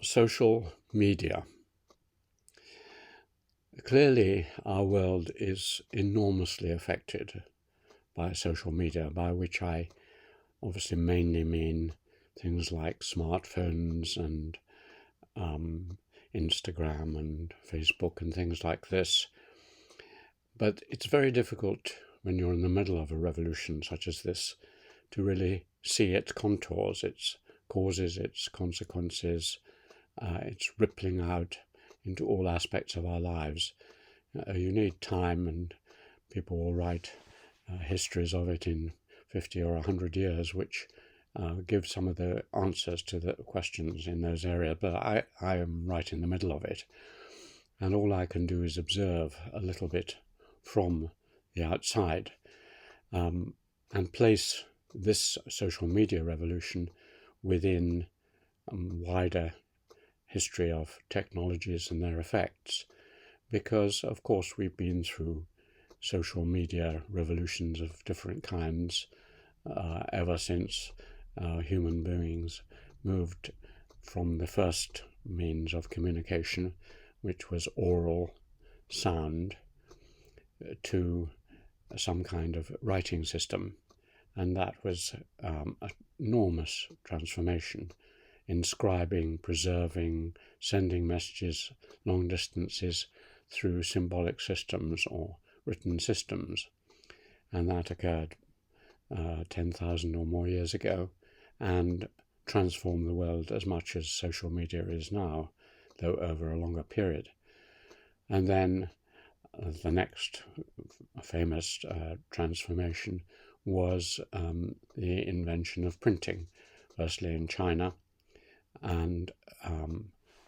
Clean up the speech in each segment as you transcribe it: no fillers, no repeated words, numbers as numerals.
Social media. Clearly, our world is enormously affected by social media, by which I obviously mainly mean things like smartphones and Instagram and Facebook and things like this. But it's very difficult when you're in the middle of a revolution such as this to really see its contours, its causes, its consequences, its rippling out into all aspects of our lives. You need time, and people will write histories of it in 50 or 100 years, which give some of the answers to the questions in those areas. But I am right in the middle of it, and all I can do is observe a little bit from the outside and place this social media revolution within wider history of technologies and their effects, because of course we've been through social media revolutions of different kinds ever since human beings moved from the first means of communication, which was oral sound, to some kind of writing system, and that was an enormous transformation. Inscribing, preserving, sending messages long distances through symbolic systems or written systems. And that occurred 10,000 or more years ago and transformed the world as much as social media is now, though over a longer period. And then the next famous transformation was the invention of printing, firstly in China, and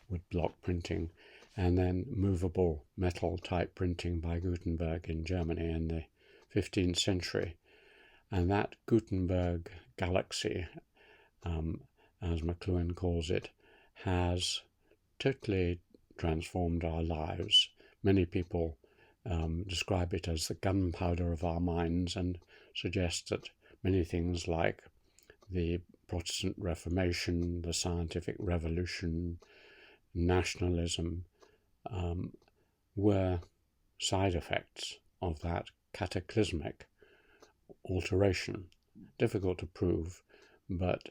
woodblock printing, and then movable metal type printing by Gutenberg in Germany in the 15th century. And that Gutenberg galaxy, as McLuhan calls it, has totally transformed our lives. Many people describe it as the gunpowder of our minds and suggest that many things like the Protestant Reformation, the Scientific Revolution, nationalism were side effects of that cataclysmic alteration. Difficult to prove, but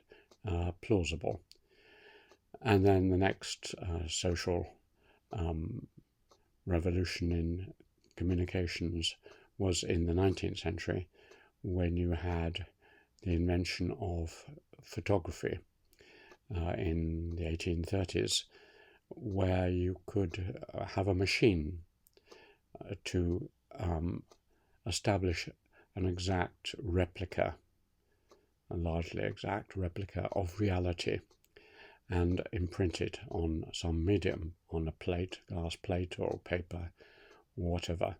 plausible. And then the next social revolution in communications was in the 19th century, when you had the invention of photography in the 1830s, where you could have a machine to establish an exact replica, a largely exact replica of reality, and imprint it on some medium, on a plate, glass plate or paper, whatever.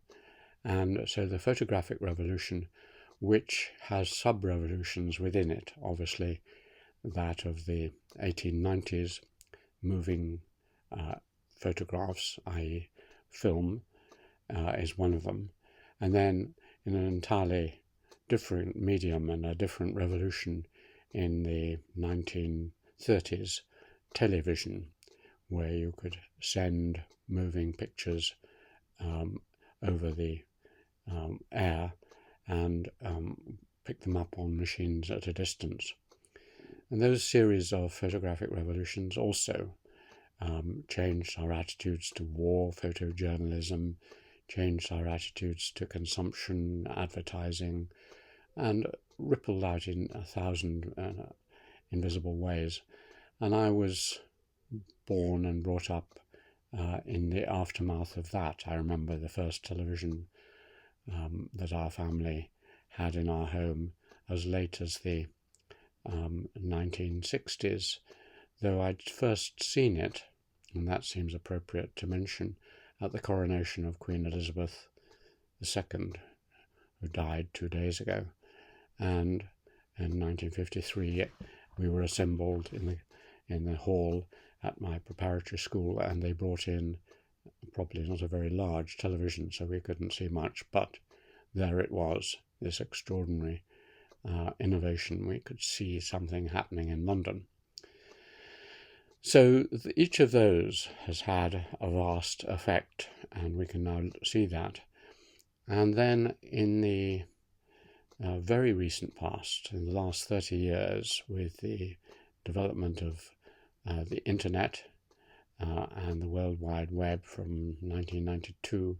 And so the photographic revolution, which has sub-revolutions within it, obviously that of the 1890s, moving photographs, i.e. film, is one of them. And then in an entirely different medium and a different revolution in the 1930s, television, where you could send moving pictures over the air and pick them up on machines at a distance. And those series of photographic revolutions also changed our attitudes to war, photojournalism, changed our attitudes to consumption, advertising, and rippled out in 1,000 invisible ways. And I was born and brought up in the aftermath of that. I remember the first television that our family had in our home as late as the 1960s, though I'd first seen it, and that seems appropriate to mention, at the coronation of Queen Elizabeth II, who died 2 days ago. And in 1953 we were assembled in the hall at my preparatory school, and they brought in probably not a very large television, so we couldn't see much, but there it was, this extraordinary innovation. We could see something happening in London. So each of those has had a vast effect, and we can now see that. And then in the very recent past, in the last 30 years, with the development of the internet and the World Wide Web from 1992,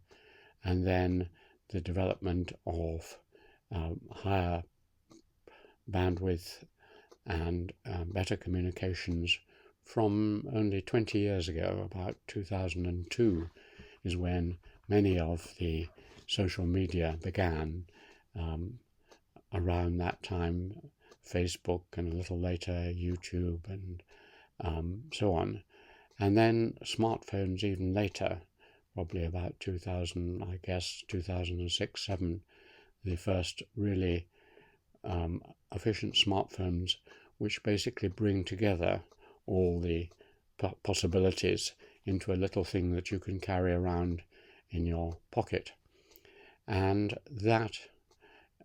and then the development of higher bandwidth and better communications from only 20 years ago, about 2002, is when many of the social media began. Around that time, Facebook, and a little later YouTube, and so on. And then smartphones even later, probably about 2000, I guess, 2006-07, the first really efficient smartphones, which basically bring together all the possibilities into a little thing that you can carry around in your pocket. And that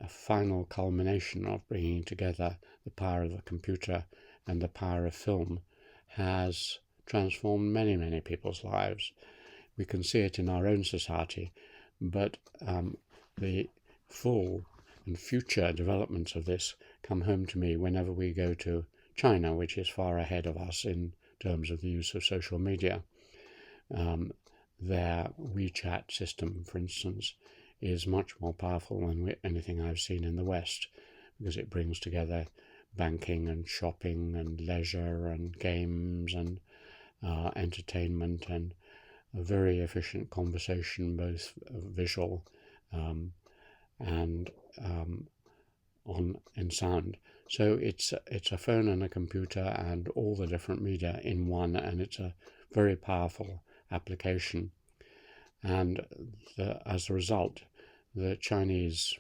final culmination of bringing together the power of the computer and the power of film has transformed many, many people's lives. We can see it in our own society, but the full and future developments of this come home to me whenever we go to China, which is far ahead of us in terms of the use of social media. Their WeChat system, for instance, is much more powerful than anything I've seen in the West, because it brings together banking and shopping and leisure and games and entertainment and a very efficient conversation, both visual and in sound. So it's a phone and a computer and all the different media in one, and it's a very powerful application. And as a result, most Chinese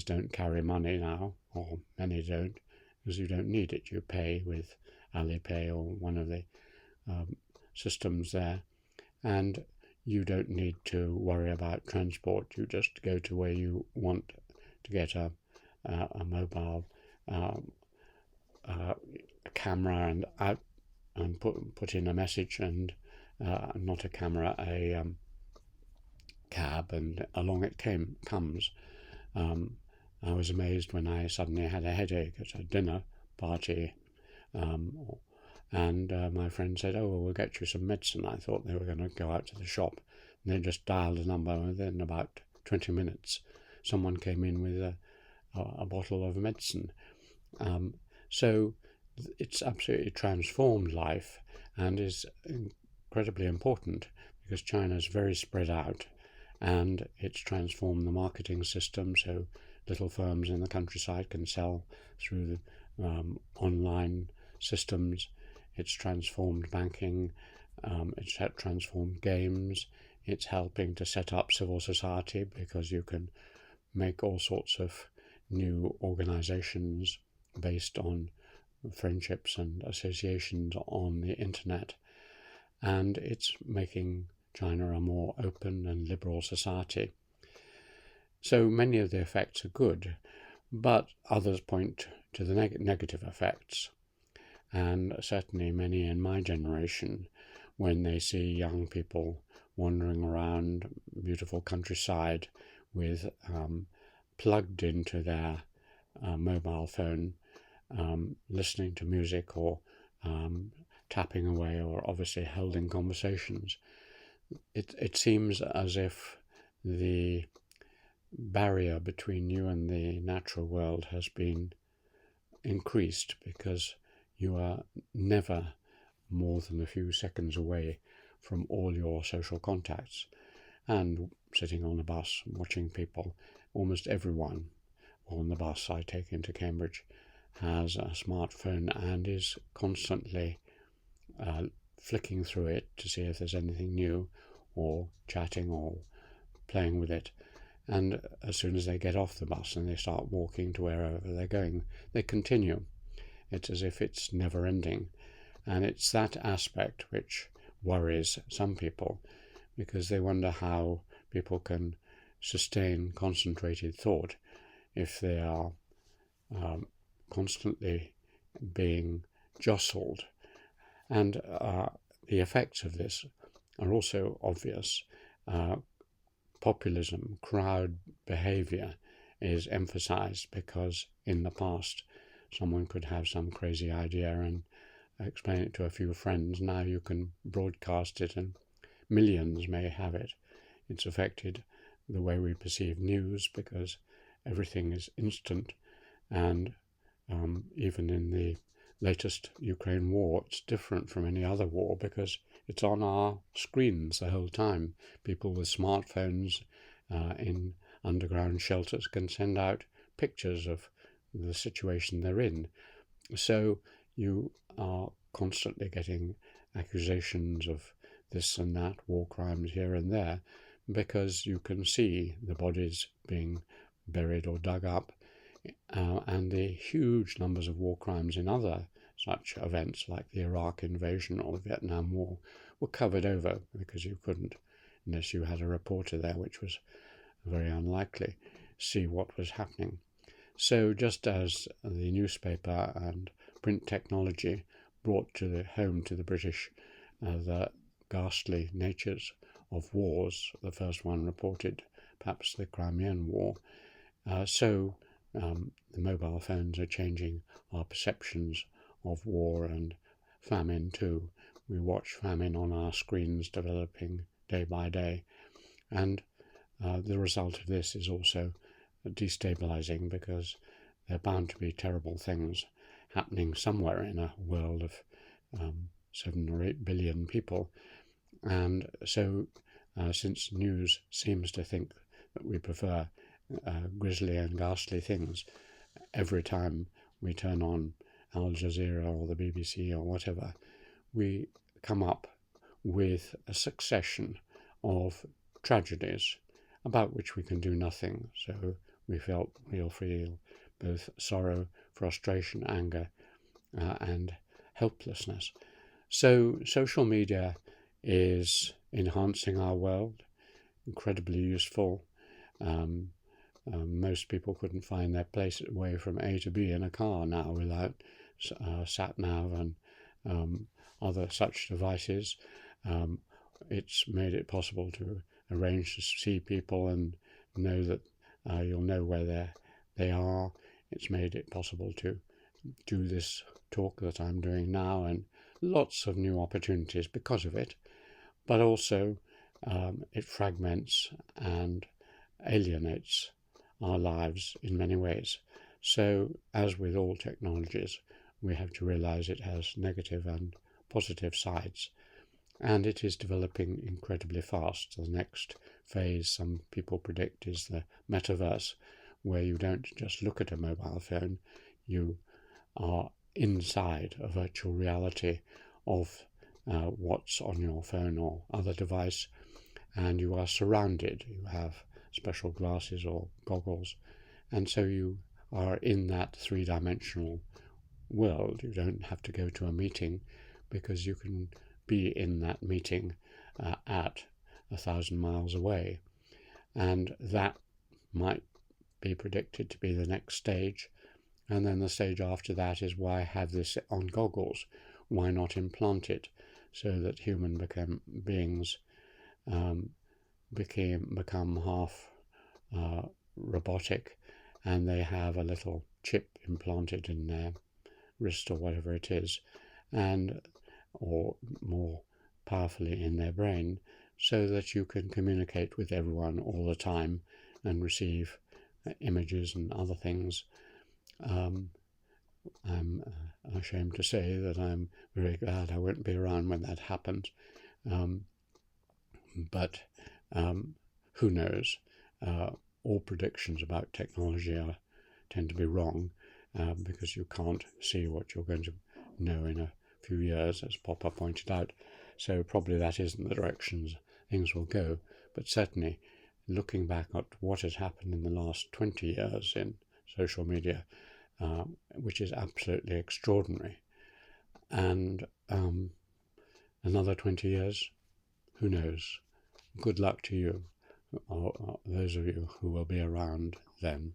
don't carry money now, or many don't, because you don't need it. You pay with Alipay or one of the systems there, and you don't need to worry about transport. You just go to where you want to get a mobile camera and put in a message, and not a camera, a cab, and along it comes. I was amazed when I suddenly had a headache at a dinner party, and my friend said, "Oh, well, we'll get you some medicine." I thought they were going to go out to the shop, and they just dialed a number, and within about 20 minutes someone came in with a bottle of medicine. So it's absolutely transformed life and is incredibly important, because China is very spread out, and it's transformed the marketing system, so little firms in the countryside can sell through the online systems. It's transformed banking, it's transformed games, it's helping to set up civil society, because you can make all sorts of new organizations based on friendships and associations on the internet. And it's making China a more open and liberal society. So many of the effects are good, but others point to the negative effects. And certainly many in my generation, when they see young people wandering around beautiful countryside with plugged into their mobile phone, listening to music or tapping away, or obviously holding conversations, it seems as if the barrier between you and the natural world has been increased, because you are never more than a few seconds away from all your social contacts. And sitting on a bus, watching people, almost everyone on the bus I take into Cambridge has a smartphone and is constantly flicking through it to see if there's anything new, or chatting or playing with it. And as soon as they get off the bus and they start walking to wherever they're going, they continue. It's as if it's never ending. And it's that aspect which worries some people, because they wonder how people can sustain concentrated thought if they are constantly being jostled And the effects of this are also obvious. Populism, crowd behavior is emphasized because in the past someone could have some crazy idea and explain it to a few friends. Now you can broadcast it and millions may have it. It's affected the way we perceive news because everything is instant, and even in the latest Ukraine war, it's different from any other war because it's on our screens the whole time. People with smartphones in underground shelters can send out pictures of the situation they're in. So you are constantly getting accusations of this and that, war crimes here and there, because you can see the bodies being buried or dug up, and the huge numbers of war crimes in other such events like the Iraq invasion or the Vietnam War were covered over because you couldn't, unless you had a reporter there, which was very unlikely, see what was happening. So just as the newspaper and print technology brought home to the British the ghastly natures of wars, the first one reported perhaps the Crimean War, so the mobile phones are changing our perceptions of war and famine too. We watch famine on our screens developing day by day, and the result of this is also destabilizing because there are bound to be terrible things happening somewhere in a world of 7 or 8 billion people. And so since news seems to think that we prefer grisly and ghastly things, every time we turn on Al Jazeera or the BBC or whatever, we come up with a succession of tragedies about which we can do nothing. So we feel both sorrow, frustration, anger, and helplessness. So social media is enhancing our world, incredibly useful. Most people couldn't find their place away from A to B in a car now without sat-nav and other such devices. It's made it possible to arrange to see people and know that you'll know where they are. It's made it possible to do this talk that I'm doing now, and lots of new opportunities because of it. But also it fragments and alienates our lives in many ways. So, as with all technologies, we have to realize it has negative and positive sides, and it is developing incredibly fast. The next phase, some people predict, is the metaverse, where you don't just look at a mobile phone, you are inside a virtual reality of what's on your phone or other device, and you are surrounded. You have special glasses or goggles, and so you are in that three-dimensional world. You don't have to go to a meeting because you can be in that meeting at 1,000 miles away, and that might be predicted to be the next stage. And then the stage after that is, why have this on goggles? Why not implant it so that human beings become half robotic, and they have a little chip implanted in their wrist or whatever it is, or more powerfully in their brain, so that you can communicate with everyone all the time and receive images and other things. I'm ashamed to say that I'm very glad I won't be around when that happens. But who knows? All predictions about technology tend to be wrong because you can't see what you're going to know in a few years, as Popper pointed out. So probably that isn't the directions things will go. But certainly, looking back at what has happened in the last 20 years in social media, which is absolutely extraordinary, and another 20 years, who knows? Good luck to you, or those of you who will be around then.